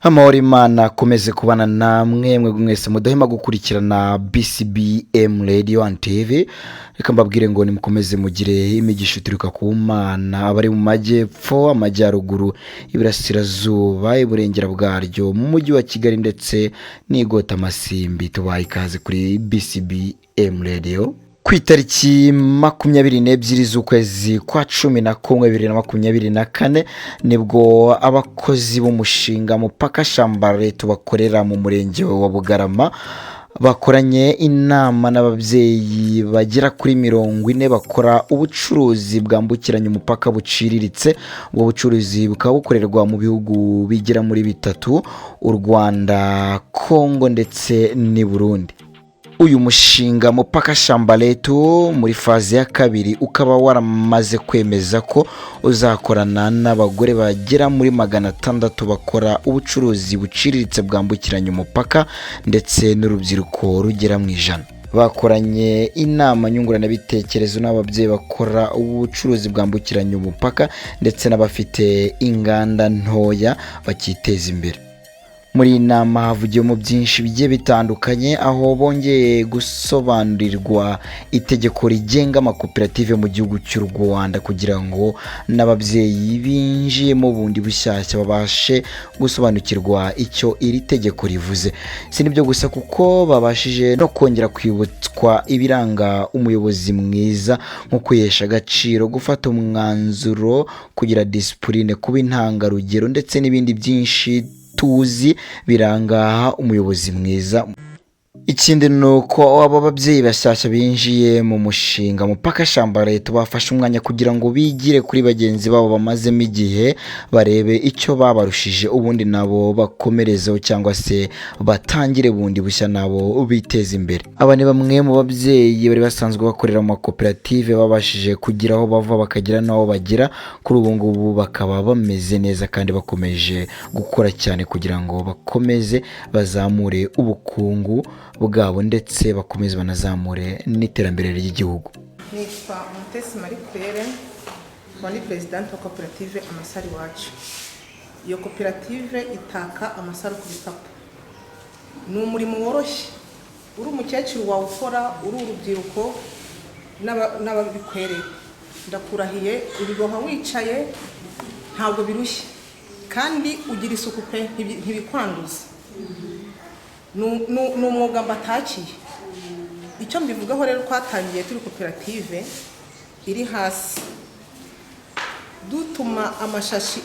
Amahoro Imana akomeze kubana namwe mwese mudahema gukurikirana BCBM Radio and TV. Reka mbabwire ngo nimukomeze mugire imigisha ituruka ku Mana, abari mu majyepfo, amajyaruguru, iburasirazuba, iburengera bwaryo, mu mujyi wa Kigali ndetse n'igota Masimbi. Tubaye ikaze kuri BCBM Radio. Ku itariki 22 z'ukwezi kwa 11 2024 nibwo abakozi b'umushinga Mupaka Shambalet bakorera mu murenge wa Bugarama bakoranye inama n'ababyeyi bagera kuri 40 bakora ubucuruzi bwambukiranya umupaka buciriritse. Ubwo bucuruzi bukaba bukorerwa mu bihugu bigera muri bitatu: u Rwanda, Kongo ndetse n'i Burundi. Uyu mushinga Mupaka Shambalet muri faze ya kabiri ukaba waramaze kwemeza ko uzakorana n'abagore bagera muri 600 bakora ubucuruzi buciriritse bwambukiranya umupaka ndetse n'urubyiruko rugera mu 100. Bakoranye inama nyunguranabitekerezo n'ababyeyi bakora ubucuruzi bwambukiranya umupaka ndetse n'abafite inganda ntoya bakiteza imbere. Muri inama havugiyemo byinshi bigiye bitandukanye, aho bongeye gusobanurirwa itegeko rigenga amakoperative mu gihugu cy'u Rwanda kugira ngo n'ababyeyi binjiyemo bundi bushyashya babashe gusobanukirwa icyo iri tegeko rivuze. Si nibyo gusa kuko babashije no kongera kwibutswa ibiranga umuyobozi mwiza nko kwihesha agaciro, gufata umwanzuro, kugira discipline, kuba intangarugero ndetse n'ibindi byinshi tuzi biranga umuyobozi mwiza. Ikindi nuko aba babyeyi bashyashya binjiye mu mushinga Mupaka Shambalet bafashe umwanya kugira ngo bigire kuri bagenzi babo bamazemo igihe, barebe icyo babarushije ubundi nabo bakomerezeho cyangwa se batangire bundi bushya nabo biteza imbere. Aba ni bamwe mu babyeyi bari basanzwe bakorera mu makoperative babashije kugira aho bava bakagira n'aho bagira. Kuri ubu ngubu bakaba bameze neza kandi bakomeje gukora cyane kugira ngo bakomeze bazamure ubukungu bwabo ndetse bakomeze banazamure n'iterambere ry'igihugu. Nitwa Mutesi Marie Claire, ni president wa koperative Amasaro Iwacu. Iyo koperative itaka amasaro ku bikapu. Ni umurimo woroshye, uri umukecuru wawukora, uri urubyiruko n'ababikwereye. Ndakurahiye ubigoha wicaye ntabwo birushye kandi ugira isuku pe ntibikwanduza. ni umwuga mbatakiye. Icyo mbivugaho rero, twatangiye turi koperative iri hasi, dutuma amashashi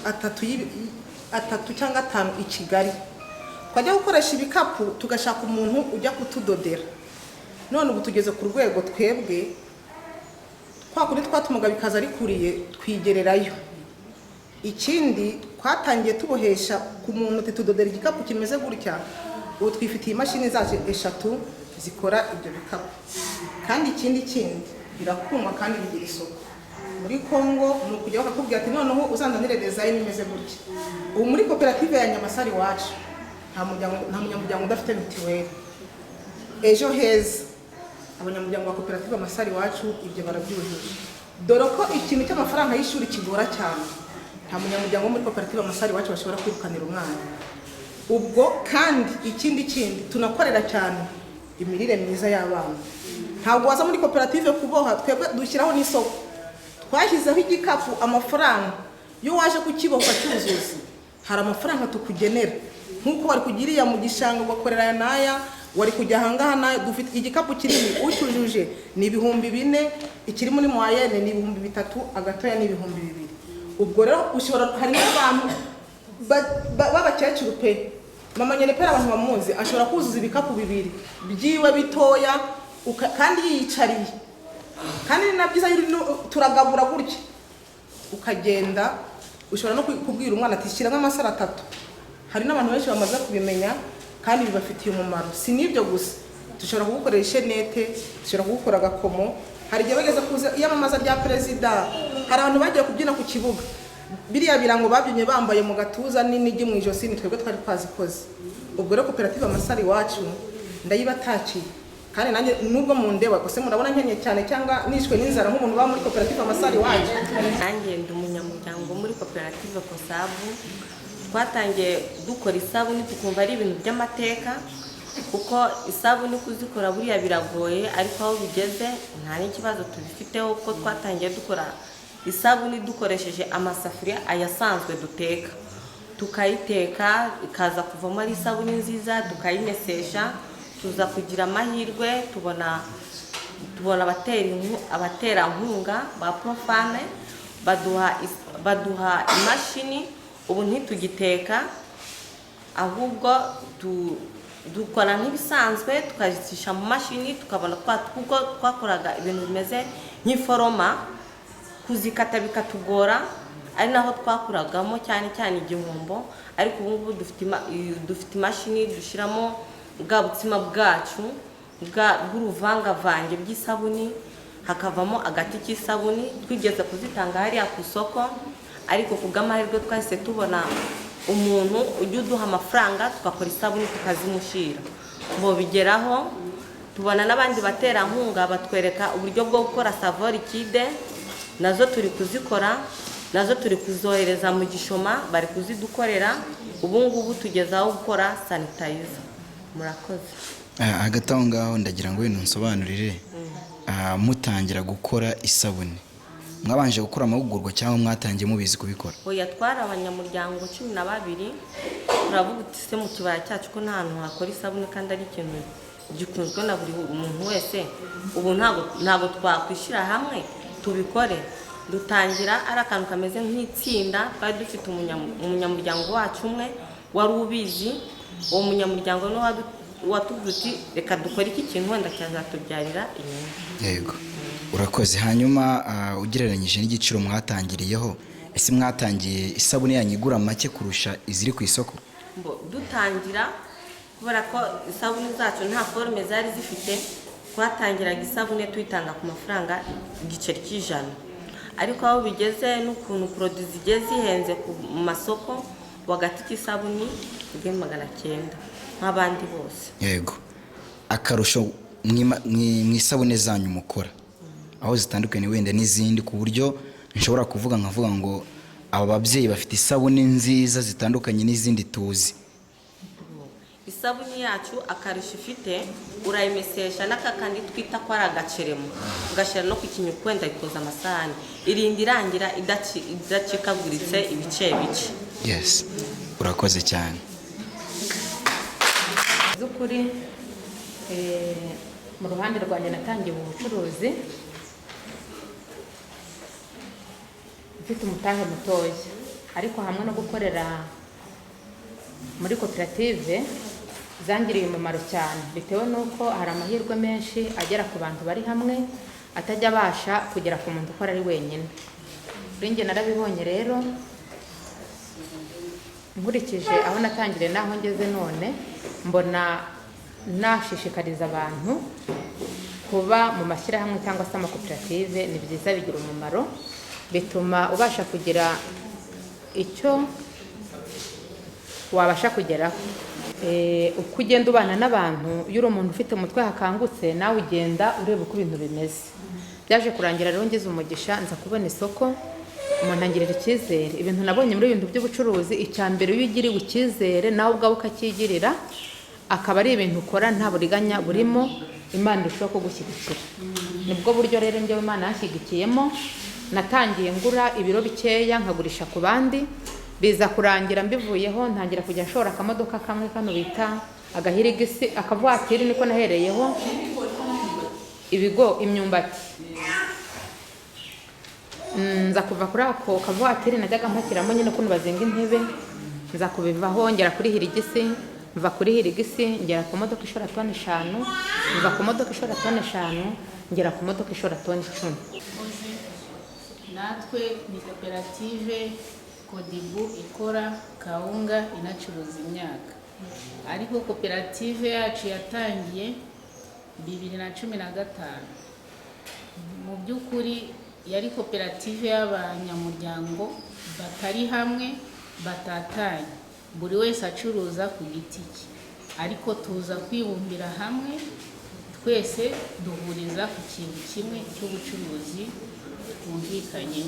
atatu cyangwa 5 i Kigali, twajya gukoresha ibikapu tugashaka umuntu ujya kutudodera. None ubu tugeze ku rwego twebwe twakundi twatumaga bikaza rikuriye twigererayo. Ikindi twatangiye tubohesha ku muntu tutudodera igikapu kimeze gutya. Ubu twifitiye imashini zaje 3 zikora ibyo bikapu, kandi ikindi birakuma kandi bigira isoko. Muri Kongo ni ukujya bakakubwira ati noneho uzandanire design imeze gutya. Ubu muri koperative ya Nyamasaro Iwacu nta munyamuryango udafite mitiweli. Ejo heza abanyamuryango wa koperative Amasaro Iwacu ibyo barabyujuje. Dore ko ikintu cy'amafaranga y'ishuri kigora cyane, nta munyamuryango muri koperative Amasaro Iwacu bashobora kwirukanira umwana. Ubwo kandi ikindi tunakorera cyane imirire myiza y'abana. Ntabwo waza muri koperative kuboha, twebwe dushyiraho n'isoko. Twashyizeho igikapu amafaranga yo waje kukiboha cyuzuza, hari amafaranga tukugenera. Nkuko bari kugiriya mu gishanga bakorera naya, wari kujya hangaha nayo dufite igikapu kinini ucyujuje ni 4,000, ikiri muri moyenne ni 3,000, agatoya ni 2,000. Ubwo rero ushobora, hari n'abantu babakecuru pe, mama nyene pe abantu bamuzi ashobora kuzuza ibikapu 2 byiwe bitoya kandi yiyicariye. Kandi nabyiza turagabura gutya ukagenda, ushobora no kubwira umwana ati shyira nk'amasaro 3. Hari n'abantu benshi bamaze kubimenya kandi bibafitiye umumaro. Si nibyo gusa, dushobora kugukoresha nete, dushobora kugukora gakomo. Hari igihe bageze kuza iyamamaza rya perezida, hari abantu bagiye kubyina ku kibuga, biriya birango babyinye bambaye mu gatuza n'inigi mu ijosi, ni twebwe twari twazikoze. Ubwo rero koperative Amasaro Iwacu ndayibatakiye, kandi nanjye nubwo mu ndeba gusa murabona nkenye cyane cyangwa nishwe n'inzara nk'umuntu ba muri koperative Amasaro Iwacu. Nanjye ndi umunyamuryango muri koperative Kosabu, twatangiye dukora isabuni tukumva ari ibintu by'amateka, kuko isabuni kuzikora buriya biragoye, ariko aho bigeze nta n'ikibazo tubifiteho, kuko twatangiye dukora isabuni dukoresheje amasafuriya ayasanzwe duteka, tukayiteka ikaza kuvamo ari isabuni nziza, tukayimesesha, tuza kugira amahirwe tubona abaterankunga ba Profane baduha imashini. Ubu ntitugiteka, ahubwo dukora nk'ibisanzwe tukazishyira mu mashini, tukabona kuko twakoraga ibintu bimeze nk'iforoma, kuzikata bikatugora, ari naho twakuragamo cyane igihombo. Ariko ubu ngubu dufite imashini dushyiramo bwa butsima bwacu bw'uruvangavange by'isabuni, hakavamo agati k'isabuni. Twigeze kuzitanga hariya ku isoko, ariko ku bw'amahirwe twahise tubona umuntu ujya uduha amafaranga tugakora isabuni tukazimushyira. Bo bigeraho tubona n'abandi baterankunga batwereka uburyo bwo gukora savon liquide, nazo turi kuzikora, nazo turi kuzohereza mu Gishoma, bari kuzidukorera. Ubu ngubu tugeze aho gukora sanitizer. Murakoze. Hagati aho ngaho ndagira ngo wenda unsobanurire, mutangira gukora isabuni mwabanje gukora amahugurwa cyangwa mwatangiye mubizi kubikora? Oya, twari abanyamuryango 12, turavuga uti se mu kibaya cyacu ko nta hantu hakora isabuni kandi ari ikintu gikunzwe na buri muntu wese, ubu ntago twakwishyira hamwe tubikore. Dutangira ari akantu kameze nk'itsinda, twari dufite umunyamuryango wacu umwe wari ubizi. Uwo munyamuryango no watuvuze uti reka dukore iki kintu wenda cyazatubyarira inyungu. Yego, urakoze. Hanyuma ugereranyije n'igiciro mwatangiriyeho, ese mwatangiye isabuni yanyu igura make kurusha iziri ku isoko? Dutangira kubera ko isabuni zacu nta forme zari zifite, twatangiraga isabuni tuyitanga ku mafaranga igiceri cy'ijana, ariko aho bigeze n'ukuntu produit zigiye zihenze ku masoko, wagati k'isabuni bwe 900 nk'abandi bose. Yego, akarusho mwisabune zanyu mukora aho zitandukanye wenda n'izindi, ku buryo nshobora kuvuga ngo aba babyeyi bafite isabune nziza zitandukanye n'izindi tuzi? Isabuni yacu akarusho ifite, urayimesesha n'akakandi twita ko ari agaceremo, ugashyira no ku kinyuko wenda ikoza amasahani, irinda irangira idacikaguritse ibice. Yes, urakoze cyane. Zukuri mu ruhande rwanjye natangiye ubucuruzi mfite umutahe mutoya, ariko hamwe no gukorera muri koperative zangiriye umumaro cyane, bitewe nuko hari amahirwe menshi agera ku bantu bari hamwe atajya abasha kugera ku muntu ukora ari wenyine. Kuri njye narabibonye rero, nkurikije aho natangiriye naho ngeze none, mbona nashishikariza abantu kuba mu mashyirahamwe cyangwa se amakoperative. Ni byiza, bigira umumaro, bituma ubasha kugira icyo wabasha kugeraho. Uko ugenda ubana n'abantu, iyo uri umuntu ufite umutwe hakangutse, nawe ugenda ureba uko ibintu bimeze. Byaje kurangira rero ngize umugisha nza kubona isoko, umuntu angirira icyizere. Ibintu nabonye muri ibintu by'ubucuruzi, icya mbere iyo ugiriwe icyizere nawe ubwawe ukakigirira, akaba ari ibintu ukora nta buriganya burimo, Imana irushaho kugushyigikira. Nibwo buryo rero njyewe Imana yashyigikiyemo. Natangiye ngura ibiro bikeya nkagurisha ku bandi, biza kurangira mbivuyeho, ntangira kujya nshora akamodoka kamwe kano bita agahirigisi, akavuatiri niko nahereyeho, imyumbati. Nza kuva kuri ako kavuatiri najyaga mpakiramo nyine kuno bazinga intebe, nza kubivaho ngera kuri hirigisi, mva kuri hirigisi ngera ku modoka ishora toni 5, mva ku modoka ishora toni 5 ngera ku modoka ishora toni 10. Natwe ni koperative Kodibu ikora kawunga, inacuruza imyaka, ariko koperative yacu yatangiye 2015. Mu by'ukuri yari koperative y'abanyamuryango batari hamwe, batatanye, buri wese acuruza ku giti cye, ariko tuza kwibumbira hamwe, twese duhuriza ku kintu kimwe cy'ubucuruzi twumvikanye.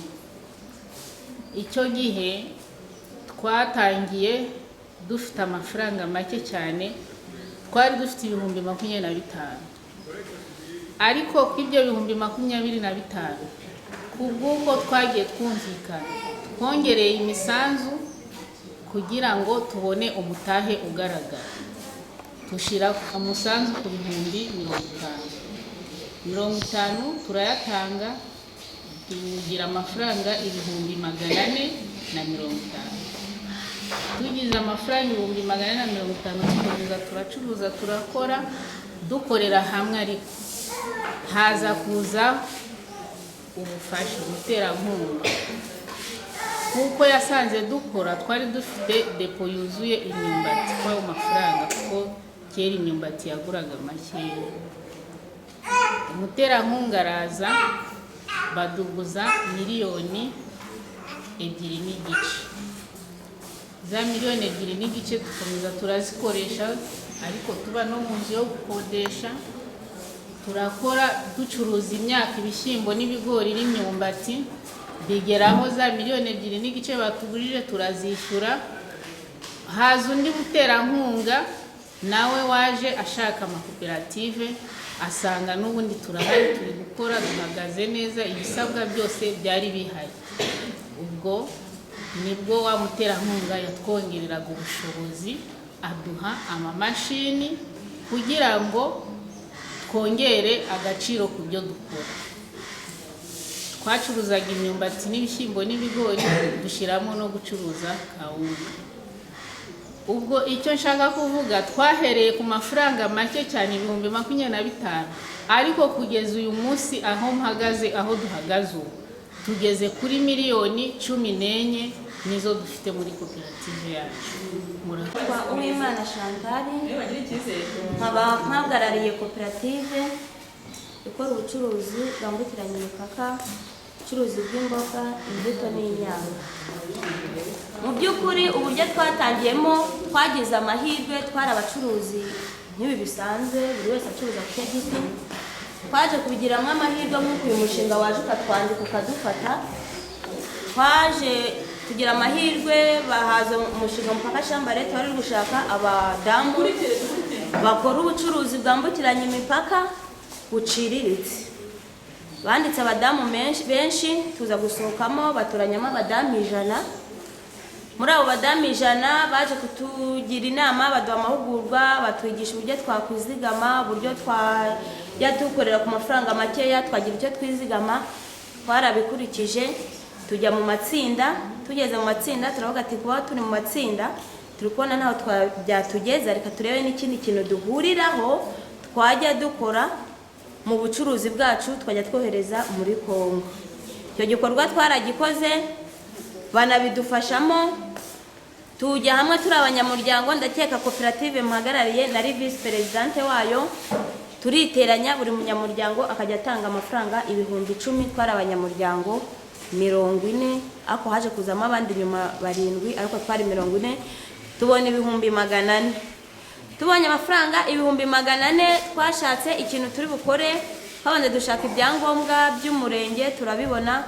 Icyo gihe twatangiye dufite amafaranga make cyane, twari dufite ibihumbi 25, ariko kw'ibyo bihumbi 25 kubw'uko twagiye twumvikana twongereye imisanzu kugira ngo tubone umutahe ugaragara, tushira umusanzu ku bihumbi 50 turayatanga, tugira amafaranga ibihumbi 450. Tugize amafaranga ibihumbi 450 tukomeza turacuruza turakora dukorera hamwe, ariko haza kuza ubufasha umuterankunga kuko yasanze dukora, twari dufite depo yuzuye imyumbati kwayo mafaranga, kuko kera imyumbati yaguraga makeya. Umuterankunga araza baduguza miliyoni 2.5. Za miliyoni 2.5 dukomeza turazikoresha, ariko tuba no mu nzu yo gukodesha, turakora ducuruza imyaka, ibishyimbo n'ibigori n'imyumbati, bigeraho za miliyoni 2.5 batugurije turazishyura. Haza undi muterankunga nawe waje ashaka amakoperative, asanga n'ubundi turahari turi gukora, duhagaze neza, ibisabwa byose byari bihari. Ubwo nibwo wa muterankunga yatwongereraga ubushobozi, aduha amamashini kugira ngo twongere agaciro ku byo dukora. Twacuruzaga imyumbati n'ibishyimbo n'ibigori, dushyiramo no gucuruza kawunga. Ubwo icyo nshaka kuvuga, twahereye ku mafaranga make cyane ibihumbi 25, ariko kugeza uyu munsi aho mpagaze, aho duhagaze ubu tugeze kuri miliyoni 14 nizo dufite muri koperative yacu. Kwa Uwimana Chantal, nkaba mpagarariye koperative ikora ubucuruzi bwambukiranya imipaka, ubucuruzi bw'imboga, imbuto n'inyanya. Mu by'ukuri uburyo twatangiyemo, twagize amahirwe, twari abacuruzi nk'ibi bisanzwe, buri wese acuruza ku giti. Twaje kubigiramo amahirwe nk'uko uyu mushinga waje ukatwandika ukadufata. Twaje tugira amahirwe, bahaza umushinga Mupaka Shambarete wari gushaka abadamu bakora ubucuruzi bwambukiranya imipaka buciriritse. Banditse abadamu benshi, tuza gusohokamo, baturanyamo abadamu 100. Muri abo badamu 100 baje kutugira inama, baduha amahugurwa, batwigisha uburyo twakwizigama, uburyo twajya dukorera ku mafaranga makeya, twagira icyo twizigama. Twarabikurikije, tujya mu matsinda. Tugeze mu matsinda turavuga ati kuba turi mu matsinda turi kubona ntaho byatugeza, reka turebe n'ikindi kintu duhuriraho twajya dukora mu bucuruzi bwacu, twajya twohereza muri Kongo. Icyo gikorwa twaragikoze, banabidufashamo. Tujya hamwe turi abanyamuryango, ndakeka koperative mpagarariye nari vice presidente wayo, turiteranya buri munyamuryango akajya atanga amafaranga ibihumbi 10. Twari abanyamuryango 40, ako haje kuzamo abandi nyuma 7, ariko twari 40. Tubona ibihumbi 400. Tubonye amafaranga ibihumbi 400, twashatse ikintu turi bukore, habanje dushaka ibyangombwa by'umurenge, turabibona.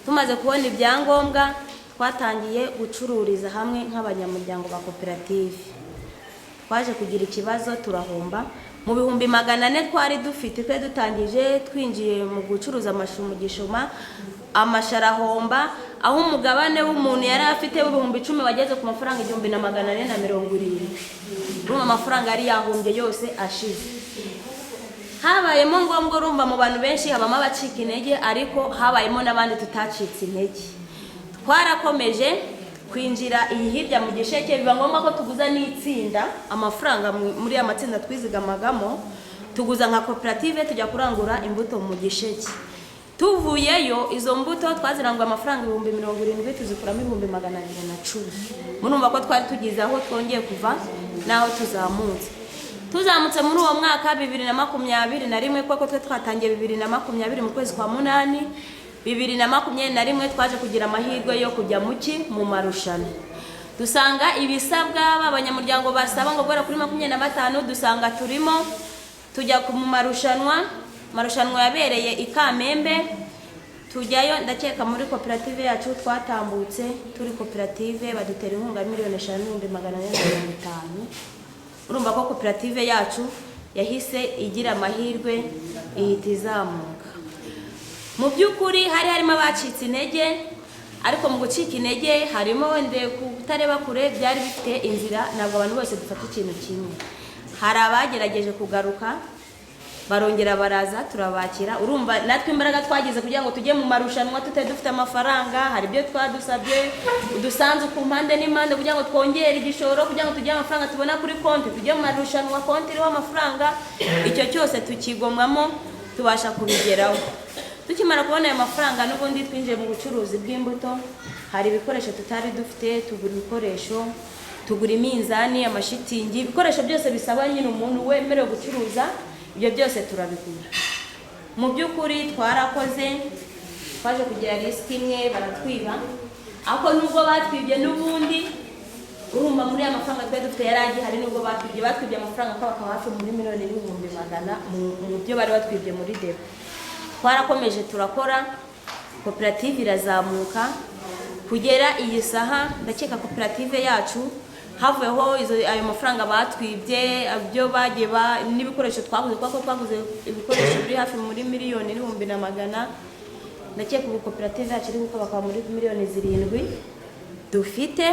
Tumaze kubona ibyangombwa, twatangiye gucururiza hamwe nk'abanyamuryango ba koperative. Twaje kugira ikibazo, turahomba. Mu bihumbi 400 twari dufite, twe dutangije twinjiye mu gucuruza amashu mu Gishoma, amasharahomba, aho umugabane w'umuntu yari afite w'ibihumbi 10 wageze ku mafaranga 1470. Urumva amafaranga yari yahombye yose ashize. Habayemo ngombwa, urumva mu bantu benshi habamo abacika intege, ariko habayemo n'abandi tutacitse intege. Twarakomeje kwinjira iyi hirya mu Gisheke, biba ngombwa ko tuguza n'itsinda amafaranga muri ya matsinda twizigamagamo, tuguza nka koperative tujya kurangura imbuto mu Gisheke. Tuvuyeyo izo mbuto twazirangwa amafaranga 70,000, tuzikuramo 210. Murumva ko twari tugize aho twongeye kuva naho tuzamutse. Tuzamutse muri uwo mwaka 2021, kuko twe twatangiye 2020 mu kwezi kwa 8. 2021 twaje kugira amahirwe yo kujya mu marushanwa. Dusanga ibisabwa b'abanyamuryango basaba ngo gora kuri 25, dusanga turimo tujya mu marushanwa yabereye i Kamembe. tujyayo ndakeka muri koperative yacu twatambutse turi koperative badutera inkunga $5,450,000. urumva ko koperative yacu yahise igira amahirwe ihita izamuka. Mu by'ukuri harimo abacitse intege, ariko mu gucika intege harimo wende kutareba kure byari bifite inzira, ntabwo abantu bose dufata ikintu kimwe. Hari abagerageje kugaruka barongera baraza turabakira. Urumva natwe imbaraga twagize kugira ngo tujye mu marushanwa tutari dufite amafaranga, hari ibyo twadusabye udusanzu ku mpande n'impande kugira ngo twongere igishoro, kugira ngo tujye amafaranga tubona kuri konti, tujye mu marushanwa konti iriho amafaranga. Icyo cyose tukigomwamo tubasha kubigeraho. Tukimara kubona ayo mafaranga n'ubundi twinjiye mu bucuruzi bw'imbuto. Hari ibikoresho tutari dufite, tugura ibikoresho, tugura iminzani, amashitingi, ibikoresho byose bisaba nyine umuntu wemerewe gucuruza, ibyo byose turabigura. Mu by'ukuri twarakoze, twaje kugira risiki imwe baratwiba, ariko nubwo batwibye n'ubundi urumva muri aya mafaranga twari dufite yari agihari, nubwo batwibye amafaranga akaba hafi muri $1,100,000 mu byo bari batwibye muri depo. Twarakomeje turakora, koperative irazamuka kugera iyi saha. Ndakeka koperative yacu havuyeho ayo mafaranga batwibye, ibyo bagiye n'ibikoresho twaguze, kuko twaguze ibikoresho biri hafi muri $1,100,000. Ndakeka ubu koperative yacu iri gukaba muri $7,000,000 dufite,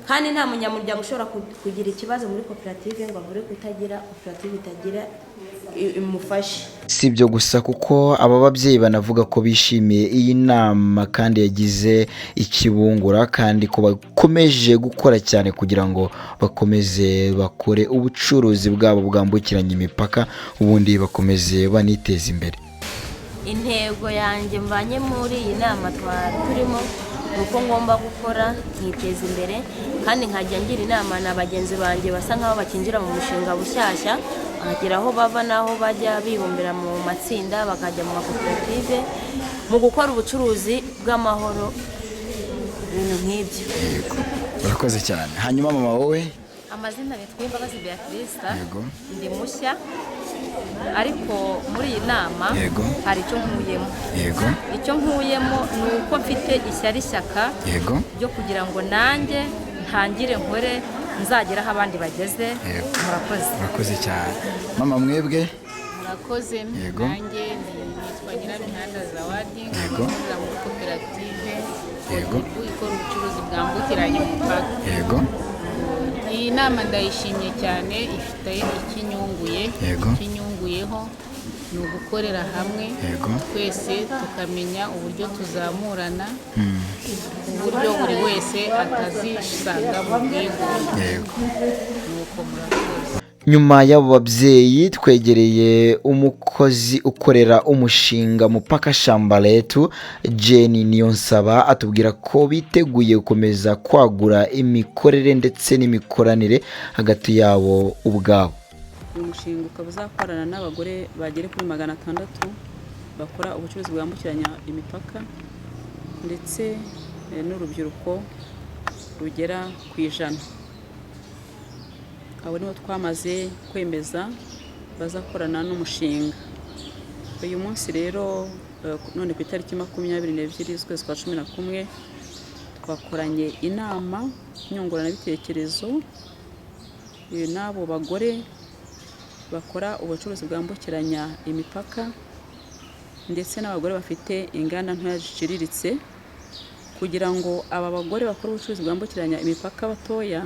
kandi nta munyamuryango ushobora kugira ikibazo muri koperative ngo avure kutagira koperative itagira imufashe. Si ibyo gusa kuko aba babyeyi banavuga ko bishimiye iyi nama kandi yagize ikibungura, kandi ko bakomeje gukora cyane kugira ngo bakomeze bakore ubucuruzi bwabo bwambukiranya imipaka, ubundi bakomeze baniteza imbere. Intego yanjye mvanye muri iyi nama twari turimo nuko ngomba gukora nkiteza imbere, kandi nkajya ngira inama na bagenzi banjye basa nkaho bakinjira mu mushinga bushyashya, bagera aho bava naho bajya bibumbira mu matsinda bakajya mu makoperative mu gukora ubucuruzi bw'amahoro, ibintu nk'ibyo. Urakoze cyane. Hanyuma mama wowe? Amazina nitwa Imbabazi Beatrice, ndi mushya, ariko muri iyi nama hari icyo nkuyemo. Icyo nkuyemo ni uko mfite ishyaka ryo kugira ngo nanjye ntangire nkore nzagera aho abandi bageze. Murakoze cyane. Mama mwebwe? Murakoze. Nanjye nitwa Nyiramihanda Zawadi, nkorera muri koperative ikora ubucuruzi bwambukiranya umupaka. Iyi nama ndayishimye cyane, ifite ikinyunguyeho ni ugukorera hamwe twese tukamenya uburyo tuzamurana, uburyo buri wese atazisanga mu bwigunge. Nuko murakoze. Nyuma y'abo babyeyi twegereye umukozi ukorera umushinga Mupaka Shamba Letu, Jenny Niyonsaba, atubwira ko biteguye gukomeza kwagura imikorere ndetse n'imikoranire hagati yabo ubwabo. Uyu mushinga ukaba uzakorana n'abagore bagere kuri 600 bakora ubucuruzi bwambukiranya imipaka, ndetse n'urubyiruko rugera ku 100. Abo nibo twamaze kwemeza bazakorana n'umushinga. Uyu munsi rero none ku itariki 22 z'ukwezi kwa 11 twakoranye inama nyunguranabitekerezo n'abo bagore bakora ubucuruzi bwambukiranya imipaka, ndetse n'abagore bafite inganda ntoya ziciriritse, kugira ngo aba bagore bakora ubucuruzi bwambukiranya imipaka batoya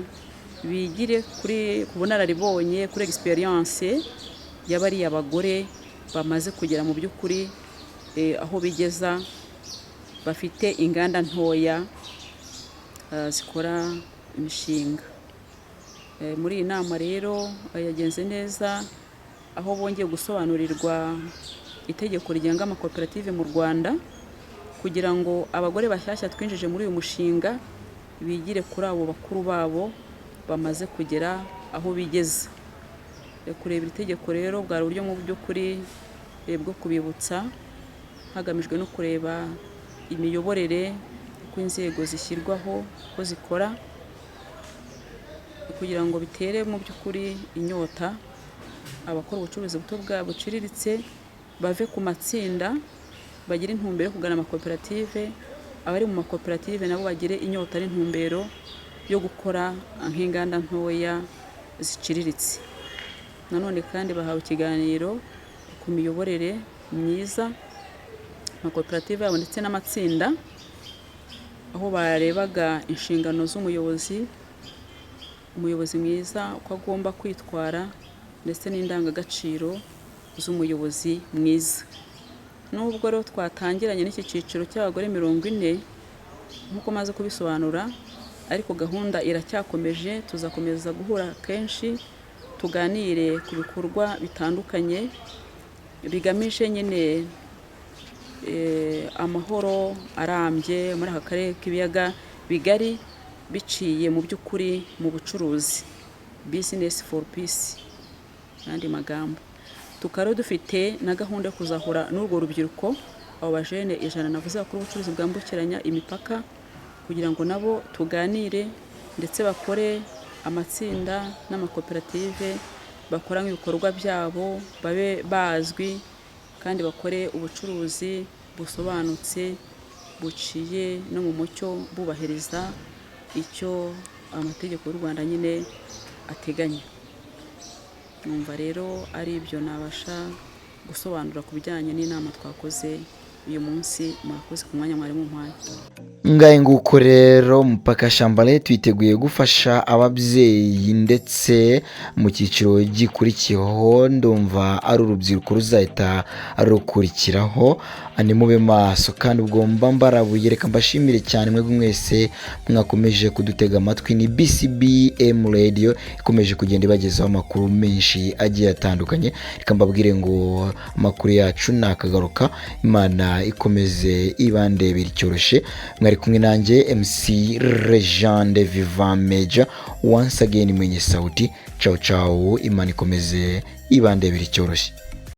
bigire kuri kubunararibonye, kuri experience y'abari abagore bamaze kugera mu by'ukuri aho bigeza, bafite inganda ntoya zikora imishinga. Muri iyi nama rero yagenze neza, aho bongeye gusobanurirwa itegeko rigenga amakoperative mu Rwanda, kugira ngo abagore bashyashya twinjije muri uyu mushinga bigire kuri abo bakuru babo bamaze kugera aho bigeze. Kureba iri tegeko rero bwari uburyo mu by'ukuri bwo kubibutsa, hagamijwe no kureba imiyoborere uko inzego zishyirwaho ko zikora, kugira ngo bitere mu by'ukuri inyota abakora ubucuruzi buto buciriritse bave ku matsinda bagire intumbero yo kugana amakoperative, abari mu makoperative nabo bagire inyota n'intumbero yo gukora nk'inganda ntoya ziciriritse. Nanone kandi bahawe ikiganiro ku miyoborere myiza amakoperative yabo ndetse n'amatsinda, aho barebaga inshingano z'umuyobozi mwiza uko agomba kwitwara ndetse n'indangagaciro z'umuyobozi mwiza. Nubwo rero twatangiranye n'iki cyiciro cy'abagore 40 nk'uko maze kubisobanura, ariko gahunda iracyakomeje, tuzakomeza guhura kenshi tuganire ku bikorwa bitandukanye bigamije nyine amahoro arambye muri aka karere k'ibiyaga bigari biciye mu by'ukuri mu bucuruzi, business for peace n'andi magambo. Tukaba dufite na gahunda yo kuzahura n'urwo rubyiruko, abo bajene 100 navuze bakora ubucuruzi bwambukiranya imipaka, kugira ngo nabo tuganire ndetse bakore amatsinda n'amakoperative, bakora ibikorwa byabo babe bazwi kandi bakore ubucuruzi busobanutse buciye no mu mucyo, bubahiriza icyo amategeko y'u Rwanda nyine ateganya. Numva rero ari ibyo nabasha gusobanura ku bijyanye n'inama twakoze uyu munsi. Murakoze ku mwanya mwari mumpaye. Ngaye nguko rero Mupaka Shambale twiteguye gufasha ababyeyi ndetse mu cyiciro gikurikiyeho, ndumva ari urubyiruko ruzahita rukurikiraho. Ani mube maso kandi ubwo mbarabuye, reka mbashimire cyane mwebwe mwese mwakomeje kudutega amatwi. Ni BCBM Radio ikomeje kugenda ibagezaho amakuru menshi agiye atandukanye. Reka mbabwire ngo amakuru yacu nakagaruka, Imana ikomeze ibandebera icyoroshe. Mwari kumwe nanjye MC Regende Vivant Major, once again mwenye sauti. Ciao ciao, Imana ikomeze ibandebera icyoroshe.